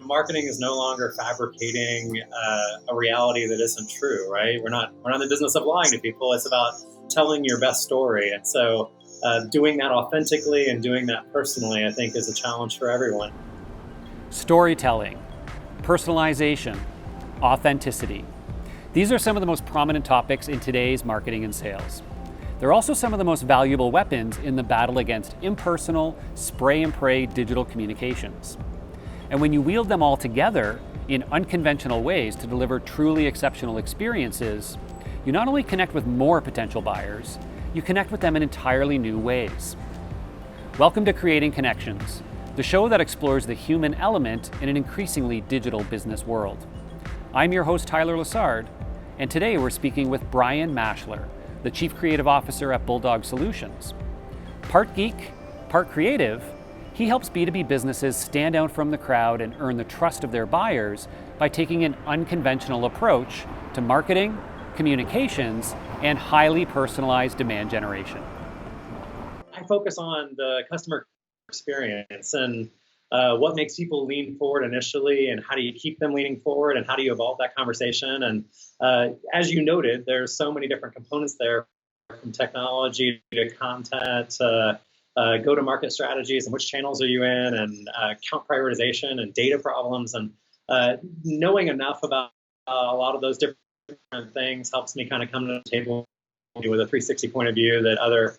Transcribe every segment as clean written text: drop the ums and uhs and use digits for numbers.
marketing is no longer fabricating a reality that isn't true, right? We're not in the business of lying to people. It's about telling your best story. And so doing that authentically and doing that personally, I think, is a challenge for everyone. Storytelling, personalization, authenticity. These are some of the most prominent topics in today's marketing and sales. They're also some of the most valuable weapons in the battle against impersonal, spray and pray digital communications. And when you wield them all together in unconventional ways to deliver truly exceptional experiences, you not only connect with more potential buyers, you connect with them in entirely new ways. Welcome to Creating Connections, the show that explores the human element in an increasingly digital business world. I'm your host, Tyler Lessard, and today we're speaking with Brian Maschler, the Chief Creative Officer at Bulldog Solutions. Part geek, part creative, he helps B2B businesses stand out from the crowd and earn the trust of their buyers by taking an unconventional approach to marketing, communications, and highly personalized demand generation. I focus on the customer experience and what makes people lean forward initially, and how do you keep them leaning forward, and how do you evolve that conversation. And as you noted, there's so many different components there, from technology to content, go-to-market strategies, and which channels are you in, and account prioritization and data problems. And knowing enough about a lot of those different things helps me kind of come to the table with a 360 point of view that other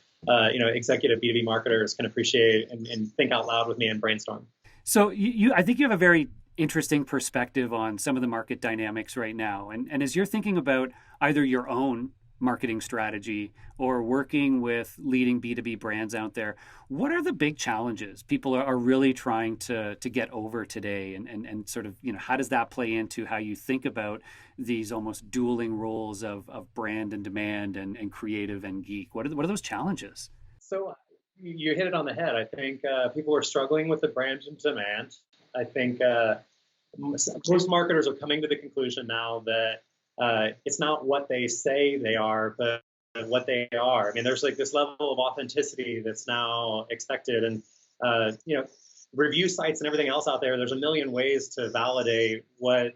executive B2B marketers can appreciate and think out loud with me and brainstorm. So I think you have a very interesting perspective on some of the market dynamics right now. And as you're thinking about either your own marketing strategy or working with leading B2B brands out there, what are the big challenges people are really trying to get over today? And sort of, how does that play into how you think about these almost dueling roles of brand and demand and creative and geek? What are those challenges? So you hit it on the head. I think people are struggling with the brand and demand. I think most marketers are coming to the conclusion now that it's not what they say they are, but what they are. I mean, there's like this level of authenticity that's now expected. And, review sites and everything else out there, there's a million ways to validate whether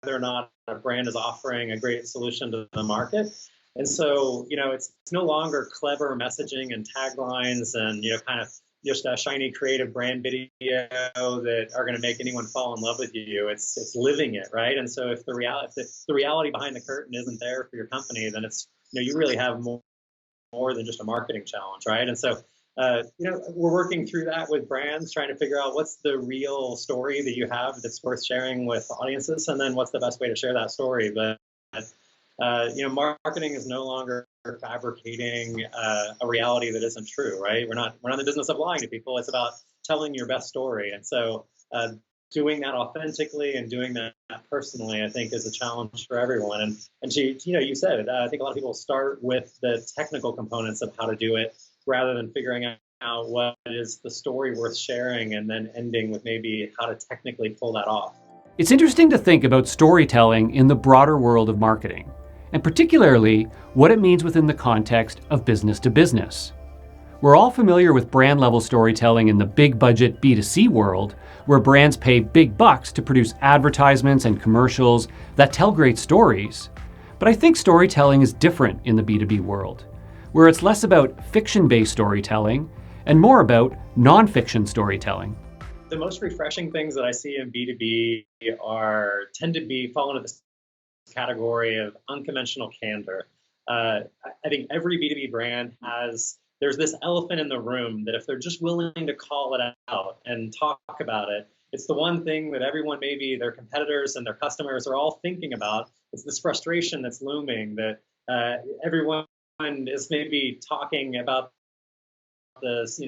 or not a brand is offering a great solution to the market. And so, it's no longer clever messaging and taglines and, kind of just a shiny creative brand video that are going to make anyone fall in love with you. It's living it, right? And so if the reality behind the curtain isn't there for your company, then it's, you really have more than just a marketing challenge, right? And so, we're working through that with brands, trying to figure out what's the real story that you have that's worth sharing with audiences, and then what's the best way to share that story. But marketing is no longer fabricating a reality that isn't true, right? We're not in the business of lying to people. It's about telling your best story. And so doing that authentically and doing that personally, I think, is a challenge for everyone. And you said it. I think a lot of people start with the technical components of how to do it rather than figuring out what is the story worth sharing and then ending with maybe how to technically pull that off. It's interesting to think about storytelling in the broader world of marketing, and particularly what it means within the context of business to business. We're all familiar with brand level storytelling in the big budget B2C world, where brands pay big bucks to produce advertisements and commercials that tell great stories. But I think storytelling is different in the B2B world, where it's less about fiction-based storytelling and more about non-fiction storytelling. The most refreshing things that I see in B2B tend to fall into this category of unconventional candor. I think every B2B brand there's this elephant in the room that if they're just willing to call it out and talk about it, it's the one thing that everyone, maybe their competitors and their customers, are all thinking about. It's this frustration that's looming that everyone is maybe talking about this,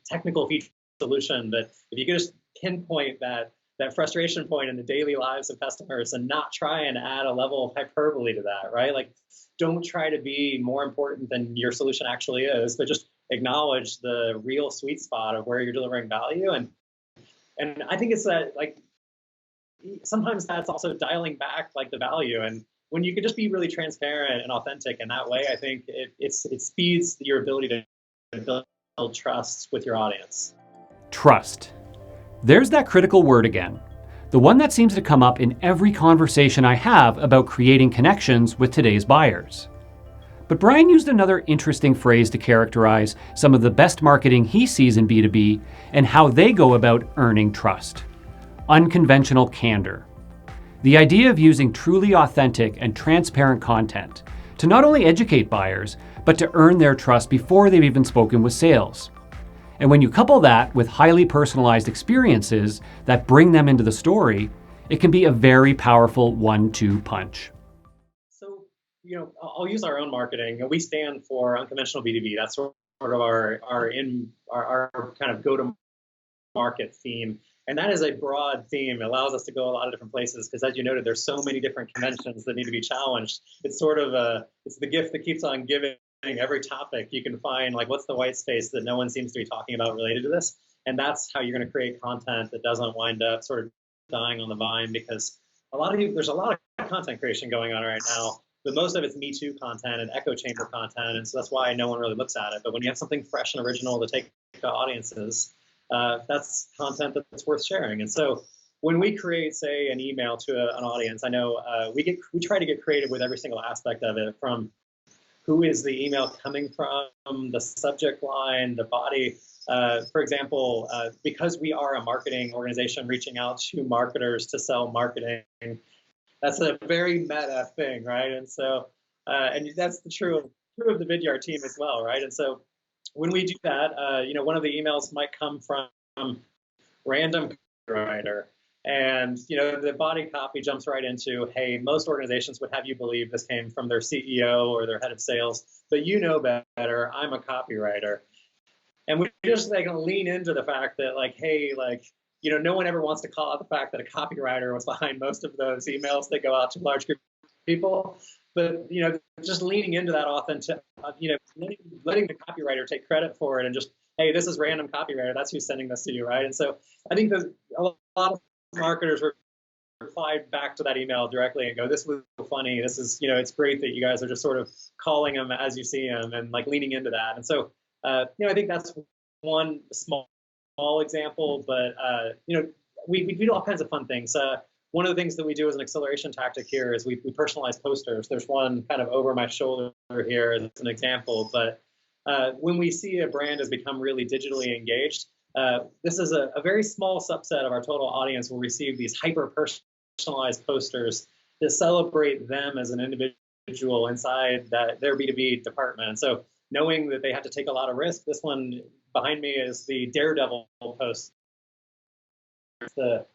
technical feature solution, but if you could just pinpoint that frustration point in the daily lives of customers and not try and add a level of hyperbole to that, right? Like, don't try to be more important than your solution actually is, but just acknowledge the real sweet spot of where you're delivering value. And I think it's that, like, sometimes that's also dialing back like the value. And when you can just be really transparent and authentic in that way, I think it speeds your ability to build trust with your audience. Trust. There's that critical word again. The one that seems to come up in every conversation I have about creating connections with today's buyers. But Brian used another interesting phrase to characterize some of the best marketing he sees in B2B and how they go about earning trust: unconventional candor. The idea of using truly authentic and transparent content to not only educate buyers, but to earn their trust before they've even spoken with sales. And when you couple that with highly personalized experiences that bring them into the story, it can be a very powerful 1-2 punch. So, I'll use our own marketing. We stand for unconventional B2B. That's sort of our kind of go-to-market theme. And that is a broad theme. It allows us to go a lot of different places because, as you noted, there's so many different conventions that need to be challenged. It's sort of it's the gift that keeps on giving. Every topic you can find, like, what's the white space that no one seems to be talking about related to this? And that's how you're going to create content that doesn't wind up sort of dying on the vine, because there's a lot of content creation going on right now, but most of it's Me Too content and echo chamber content, and so that's why no one really looks at it. But when you have something fresh and original to take to audiences, that's content that's worth sharing. And so when we create, say, an email to an audience, I know we try to get creative with every single aspect of it, from who is the email coming from, the subject line, the body. For example, because we are a marketing organization reaching out to marketers to sell marketing, that's a very meta thing, right? And so, and that's true of the Vidyard team as well, right? And so when we do that, one of the emails might come from random writer. And the body copy jumps right into, hey, most organizations would have you believe this came from their CEO or their head of sales, but you know better, I'm a copywriter. And we just lean into the fact that, like, hey, no one ever wants to call out the fact that a copywriter was behind most of those emails that go out to large group of people. But just leaning into that authentic, letting the copywriter take credit for it, and just, hey, this is random copywriter, that's who's sending this to you, right? And so I think that a lot of marketers reply back to that email directly and go, this was funny. This is, it's great that you guys are just sort of calling them as you see them and leaning into that. And so, I think that's one small example, but, we do all kinds of fun things. One of the things that we do as an acceleration tactic here is we personalize posters. There's one kind of over my shoulder here as an example, but when we see a brand has become really digitally engaged, this is a very small subset of our total audience will receive these hyper-personalized posters that celebrate them as an individual inside their B2B department. And so knowing that they have to take a lot of risk, this one behind me is the Daredevil post. It's the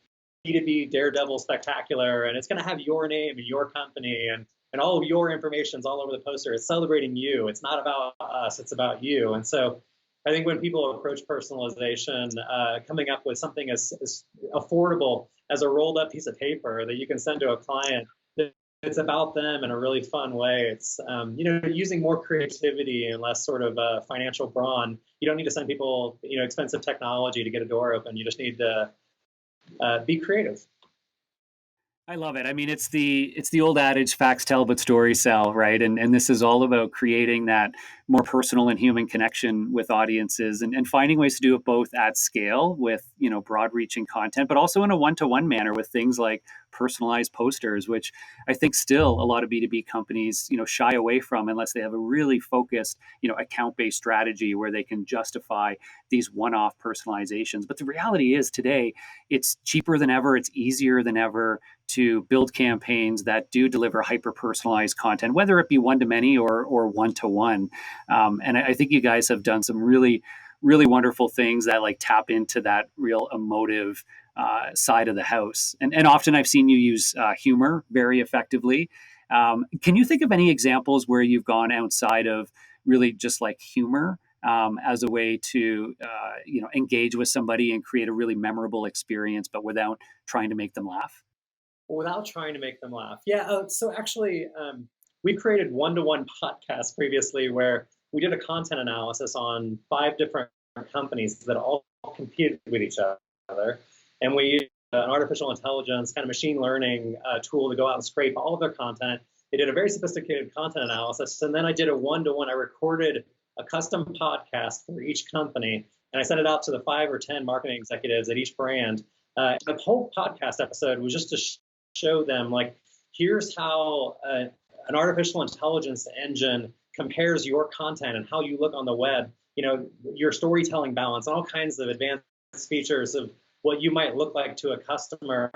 B2B Daredevil Spectacular, and it's going to have your name and your company and all of your information's all over the poster. It's celebrating you. It's not about us. It's about you. And so I think when people approach personalization, coming up with something as affordable as a rolled up piece of paper that you can send to a client, it's about them in a really fun way. It's, using more creativity and less sort of financial brawn. You don't need to send people, expensive technology to get a door open. You just need to be creative. I love it. I mean, it's the old adage, facts tell, but stories sell, right? And this is all about creating that more personal and human connection with audiences and finding ways to do it both at scale with, broad reaching content, but also in a one-to-one manner with things like personalized posters, which I think still a lot of B2B companies, shy away from unless they have a really focused, account-based strategy where they can justify these one-off personalizations. But the reality is today, it's cheaper than ever. It's easier than ever to build campaigns that do deliver hyper-personalized content, whether it be one-to-many or one-to-one. And I think you guys have done some really, really wonderful things that tap into that real emotive side of the house. And often I've seen you use humor very effectively. Can you think of any examples where you've gone outside of really just humor as a way to engage with somebody and create a really memorable experience, but without trying to make them laugh? Without trying to make them laugh. Yeah. So actually, we created one-to-one podcasts previously where we did a content analysis on 5 different companies that all competed with each other. And we used an artificial intelligence kind of machine learning tool to go out and scrape all of their content. They did a very sophisticated content analysis. And then I did a one-to-one. I recorded a custom podcast for each company. And I sent it out to the 5 or 10 marketing executives at each brand. The whole podcast episode was just to show them, like, here's how an artificial intelligence engine compares your content and how you look on the web, your storytelling balance, and all kinds of advanced features of what you might look like to a customer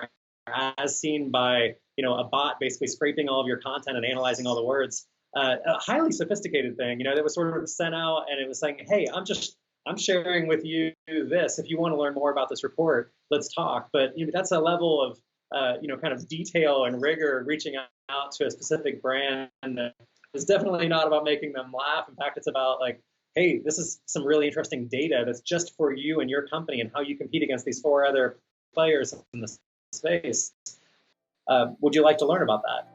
as seen by, a bot basically scraping all of your content and analyzing all the words. A highly sophisticated thing, that was sort of sent out, and it was saying, hey, I'm sharing with you this. If you want to learn more about this report, let's talk. But that's a level of kind of detail and rigor reaching out to a specific brand that is definitely not about making them laugh. In fact, it's about like, hey, this is some really interesting data that's just for you and your company and how you compete against these 4 other players in the space. Would you like to learn about that?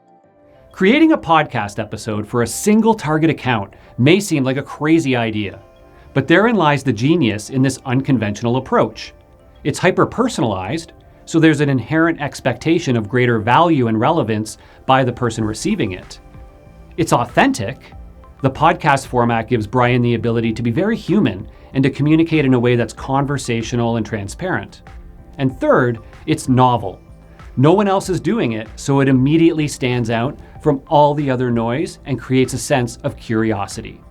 Creating a podcast episode for a single target account may seem like a crazy idea, but therein lies the genius in this unconventional approach. It's hyper-personalized, so there's an inherent expectation of greater value and relevance by the person receiving it. It's authentic. The podcast format gives Brian the ability to be very human and to communicate in a way that's conversational and transparent. And third, it's novel. No one else is doing it, so it immediately stands out from all the other noise and creates a sense of curiosity.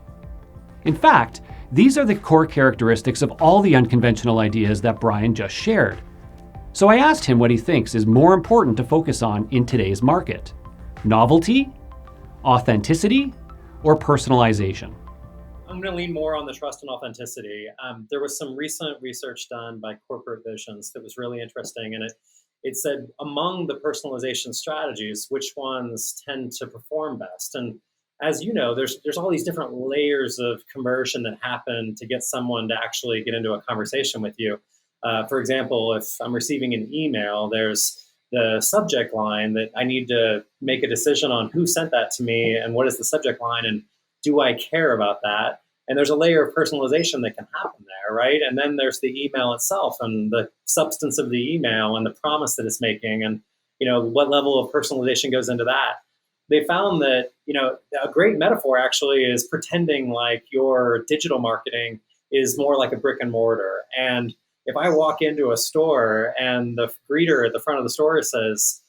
In fact, these are the core characteristics of all the unconventional ideas that Brian just shared. So I asked him what he thinks is more important to focus on in today's market: novelty, authenticity, or personalization. I'm going to lean more on the trust and authenticity. There was some recent research done by Corporate Visions that was really interesting, and it said among the personalization strategies, which ones tend to perform best. And as you know, there's all these different layers of conversion that happen to get someone to actually get into a conversation with you. For example, if I'm receiving an email, there's the subject line that I need to make a decision on who sent that to me and what is the subject line and do I care about that? And there's a layer of personalization that can happen there, right? And then there's the email itself and the substance of the email and the promise that it's making and, what level of personalization goes into that. They found that, a great metaphor actually is pretending like your digital marketing is more like a brick and mortar. And if I walk into a store and the greeter at the front of the store says,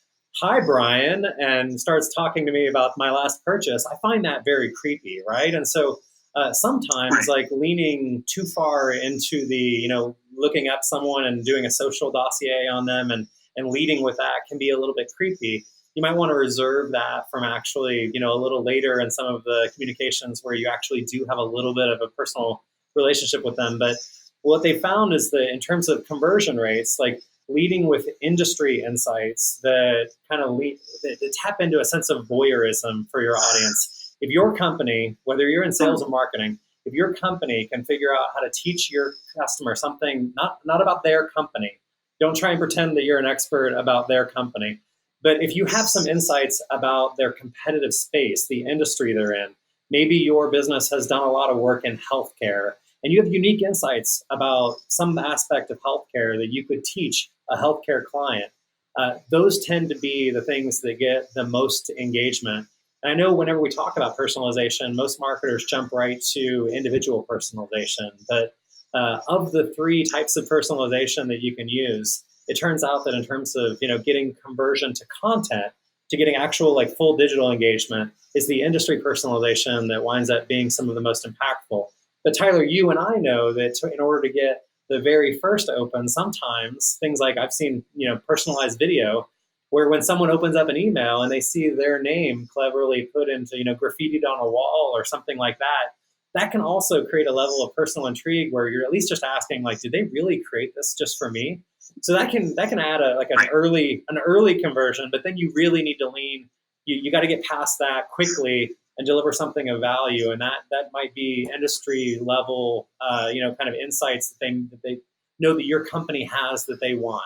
"Hi, Brian," and starts talking to me about my last purchase, I find that very creepy, right? And so sometimes like leaning too far into the, looking up someone and doing a social dossier on them and leading with that can be a little bit creepy. You might want to reserve that from actually, a little later in some of the communications where you actually do have a little bit of a personal relationship with them. But what they found is that in terms of conversion rates, like leading with industry insights that kind of that tap into a sense of voyeurism for your audience. If your company, whether you're in sales or marketing, if your company can figure out how to teach your customer something not about their company, don't try and pretend that you're an expert about their company. But if you have some insights about their competitive space, the industry they're in, maybe your business has done a lot of work in healthcare, and you have unique insights about some aspect of healthcare that you could teach a healthcare client, those tend to be the things that get the most engagement. And I know whenever we talk about personalization, most marketers jump right to individual personalization. But of the 3 types of personalization that you can use, it turns out that in terms of getting conversion to content, to getting actual like full digital engagement, is the industry personalization that winds up being some of the most impactful. But Tyler, you and I know that in order to get the very first open, sometimes things like I've seen, personalized video, where when someone opens up an email and they see their name cleverly put into, graffitied on a wall or something like that, that can also create a level of personal intrigue where you're at least just asking, like, did they really create this just for me? So that can add an early conversion, but then you really need to lean. You got to get past that quickly and deliver something of value, and that might be industry level, kind of insights that they know that your company has that they want.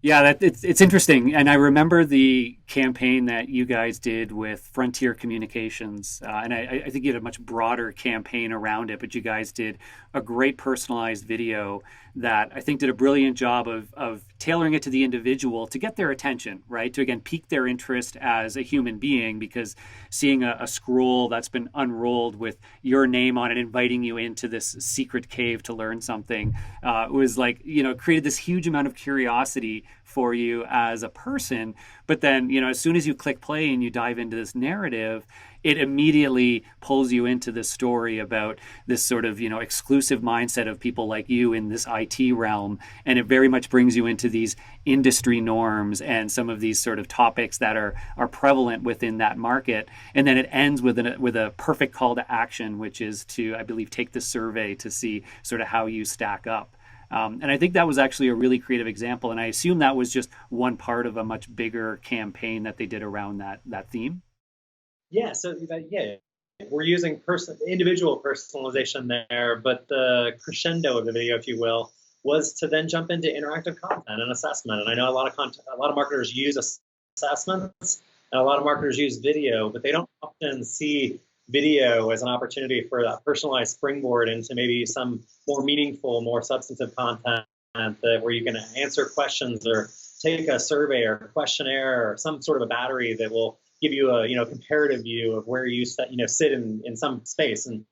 Yeah, it's interesting, and I remember the campaign that you guys did with Frontier Communications, and I think you had a much broader campaign around it. But you guys did a great personalized video that I think did a brilliant job of tailoring it to the individual to get their attention, right? To again pique their interest as a human being, because seeing a scroll that's been unrolled with your name on it, inviting you into this secret cave to learn something, was like, created this huge amount of curiosity for you as a person. But then, as soon as you click play and you dive into this narrative, it immediately pulls you into this story about this sort of, exclusive mindset of people like you in this IT realm. And it very much brings you into these industry norms and some of these sort of topics that are prevalent within that market. And then it ends with a perfect call to action, which is to, I believe, take the survey to see sort of how you stack up. And I think that was actually a really creative example. And I assume that was just one part of a much bigger campaign that they did around that theme. Yeah, so we're using individual personalization there, but the crescendo of the video, if you will, was to then jump into interactive content and assessment. And I know a lot of marketers use assessments, and a lot of marketers use video, but they don't often see video as an opportunity for that personalized springboard into maybe some more meaningful, more substantive content where you can answer questions or take a survey or a questionnaire or some sort of a battery that will give you a comparative view of where you sit in some space. And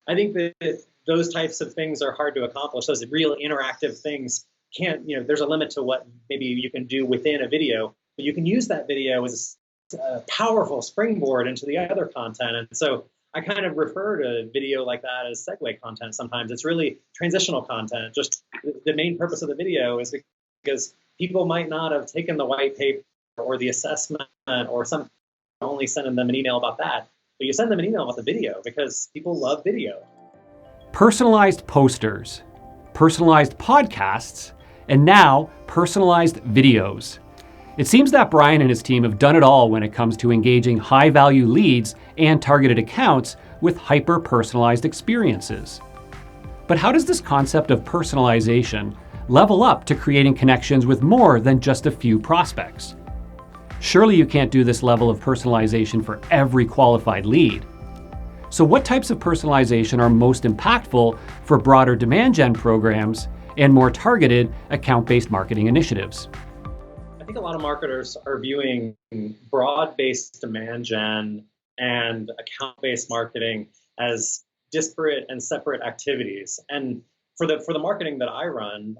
I think that those types of things are hard to accomplish. Those real interactive things can't, there's a limit to what maybe you can do within a video, but you can use that video as a powerful springboard into the other content. And so I kind of refer to video like that as segue content sometimes. It's really transitional content. Just the main purpose of the video is because people might not have taken the white paper or the assessment or some only sending them an email about that. But you send them an email about the video because people love video. Personalized posters, personalized podcasts, and now personalized videos. It seems that Brian and his team have done it all when it comes to engaging high-value leads and targeted accounts with hyper-personalized experiences. But how does this concept of personalization level up to creating connections with more than just a few prospects? Surely you can't do this level of personalization for every qualified lead. So what types of personalization are most impactful for broader demand gen programs and more targeted account-based marketing initiatives? I think a lot of marketers are viewing broad-based demand gen and account-based marketing as disparate and separate activities. And for the marketing that I run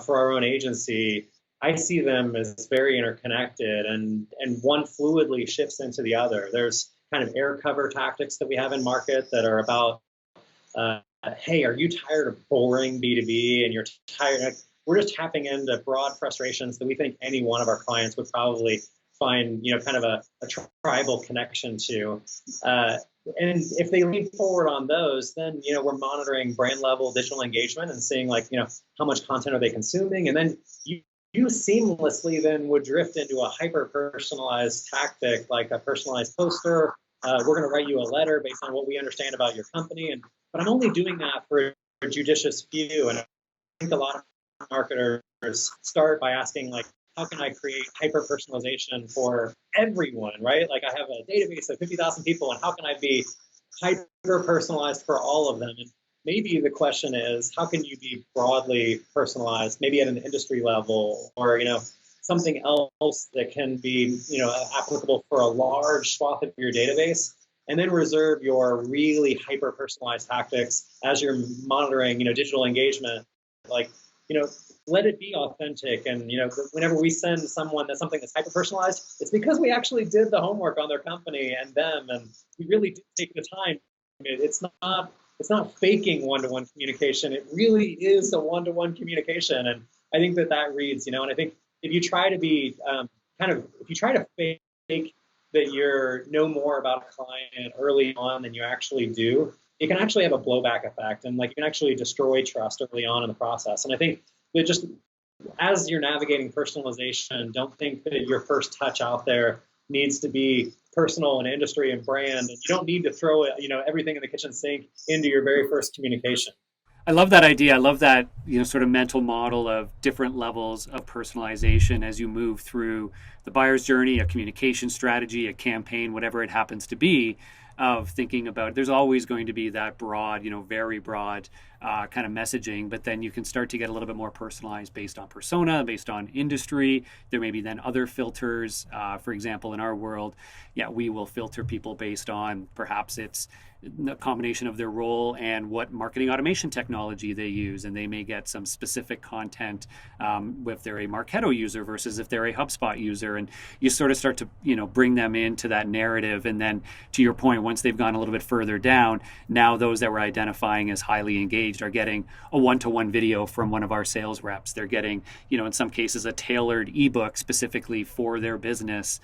for our own agency, I see them as very interconnected, and one fluidly shifts into the other. There's kind of air cover tactics that we have in market that are about, hey, are you tired of boring B2B and you're tired? We're just tapping into broad frustrations that we think any one of our clients would probably find, kind of a tribal connection to. And if they lean forward on those, then, we're monitoring brand level digital engagement and seeing how much content are they consuming. And then you seamlessly then would drift into a hyper-personalized tactic, like a personalized poster. We're going to write you a letter based on what we understand about your company. But I'm only doing that for a judicious few. And I think a lot of marketers start by asking, how can I create hyper-personalization for everyone, right? Like I have a database of 50,000 people, and how can I be hyper-personalized for all of them? And maybe the question is, how can you be broadly personalized, maybe at an industry level, or something else that can be applicable for a large swath of your database, and then reserve your really hyper-personalized tactics as you're monitoring digital engagement. Let it be authentic. And whenever we send someone something that's hyper-personalized, it's because we actually did the homework on their company and them, and we really did take the time. It's not faking one-to-one communication. It really is a one-to-one communication. And I think that reads, and I think if you try to be if you try to fake that you know more about a client early on than you actually do, it can actually have a blowback effect, and you can actually destroy trust early on in the process. And I think that just as you're navigating personalization, don't think that your first touch out there needs to be personal and industry and brand, and you don't need to throw everything in the kitchen sink into your very first communication. I love that idea. I love that, sort of mental model of different levels of personalization as you move through the buyer's journey, a communication strategy, a campaign, whatever it happens to be, of thinking about there's always going to be that broad, very broad kind of messaging, but then you can start to get a little bit more personalized based on persona, based on industry. There may be then other filters. For example, in our world, we will filter people based on perhaps it's a combination of their role and what marketing automation technology they use, and they may get some specific content if they're a Marketo user versus if they're a HubSpot user, and you sort of start to bring them into that narrative. And then to your point, once they've gone a little bit further down, now those that we're identifying as highly engaged are getting a one-to-one video from one of our sales reps. They're getting in some cases a tailored ebook specifically for their business,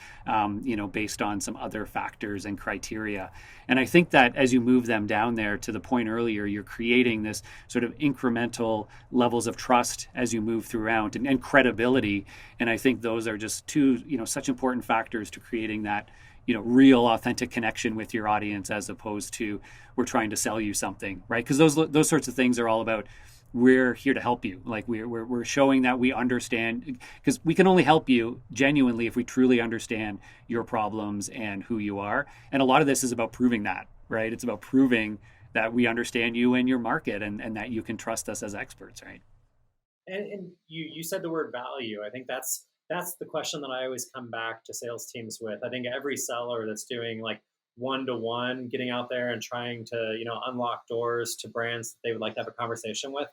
based on some other factors and criteria. And I think that as you move them down there, to the point earlier, you're creating this sort of incremental levels of trust as you move throughout, and credibility. And I think those are just two, such important factors to creating that, real authentic connection with your audience, as opposed to we're trying to sell you something, right? Because those sorts of things are all about, we're here to help you. Like we're showing that we understand, because we can only help you genuinely if we truly understand your problems and who you are. And a lot of this is about proving that, right? It's about proving that we understand you and your market, and that you can trust us as experts, right? And you said the word value. I think that's the question that I always come back to sales teams with. I think every seller that's doing like one-to-one, getting out there and trying to unlock doors to brands that they would like to have a conversation with,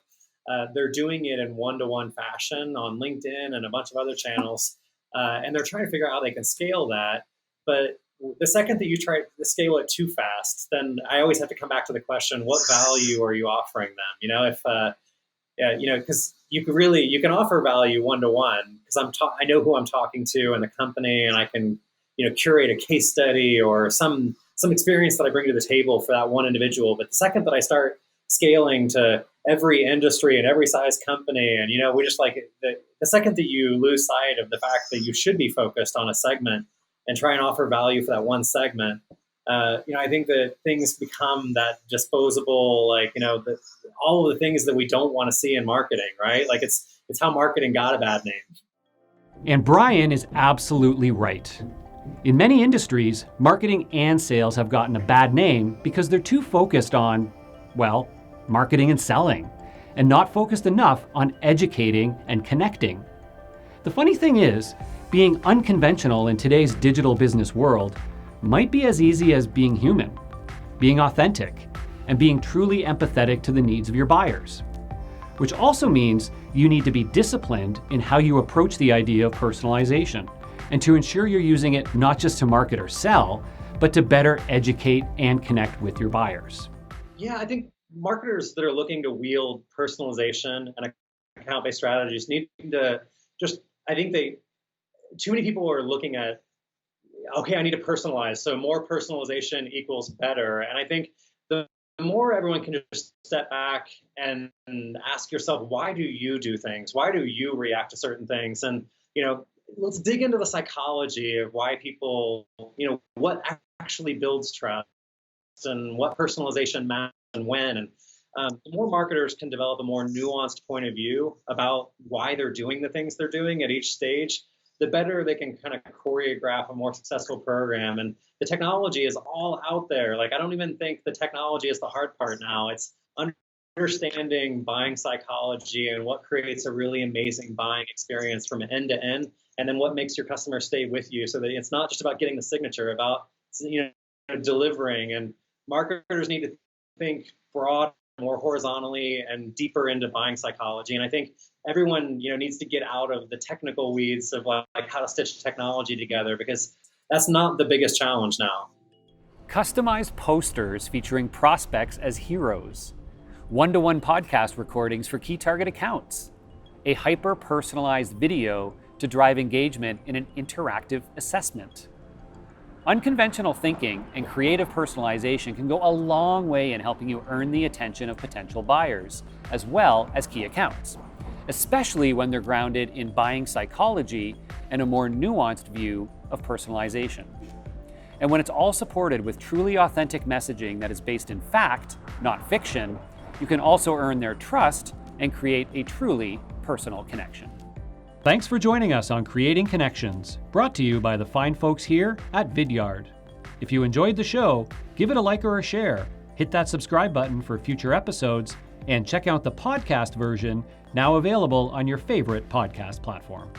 they're doing it in one-to-one fashion on LinkedIn and a bunch of other channels, and they're trying to figure out how they can scale that. But the second that you try to scale it too fast, then I always have to come back to the question: what value are you offering them? Because you can offer value one-to-one, because I know who I'm talking to in the company, and I can curate a case study or some experience that I bring to the table for that one individual. But the second that I start scaling to every industry and every size company, and we just like the second that you lose sight of the fact that you should be focused on a segment and try and offer value for that one segment, I think that things become that disposable, all of the things that we don't want to see in marketing, right? Like it's how marketing got a bad name. And Brian is absolutely right. In many industries, marketing and sales have gotten a bad name because they're too focused on, marketing and selling, and not focused enough on educating and connecting. The funny thing is, being unconventional in today's digital business world might be as easy as being human, being authentic, and being truly empathetic to the needs of your buyers. Which also means you need to be disciplined in how you approach the idea of personalization, and to ensure you're using it not just to market or sell, but to better educate and connect with your buyers. Yeah, I think marketers that are looking to wield personalization and account-based strategies need to too many people are looking at, okay, I need to personalize, so more personalization equals better. And I think the more everyone can just step back and ask yourself, why do you do things? Why do you react to certain things? And, let's dig into the psychology of why people, what actually builds trust and what personalization matters and when. And the more marketers can develop a more nuanced point of view about why they're doing the things they're doing at each stage, the better they can kind of choreograph a more successful program. And the technology is all out there. Like, I don't even think the technology is the hard part now. It's understanding buying psychology and what creates a really amazing buying experience from end to end. And then what makes your customer stay with you, so that it's not just about getting the signature, about delivering. And marketers need to think broad, more horizontally, and deeper into buying psychology. And I think everyone needs to get out of the technical weeds of like how to stitch technology together, because that's not the biggest challenge now. Customized posters featuring prospects as heroes, one-to-one podcast recordings for key target accounts, a hyper-personalized video to drive engagement in an interactive assessment. Unconventional thinking and creative personalization can go a long way in helping you earn the attention of potential buyers, as well as key accounts, especially when they're grounded in buying psychology and a more nuanced view of personalization. And when it's all supported with truly authentic messaging that is based in fact, not fiction, you can also earn their trust and create a truly personal connection. Thanks for joining us on Creating Connections, brought to you by the fine folks here at Vidyard. If you enjoyed the show, give it a like or a share, hit that subscribe button for future episodes, and check out the podcast version now available on your favorite podcast platform.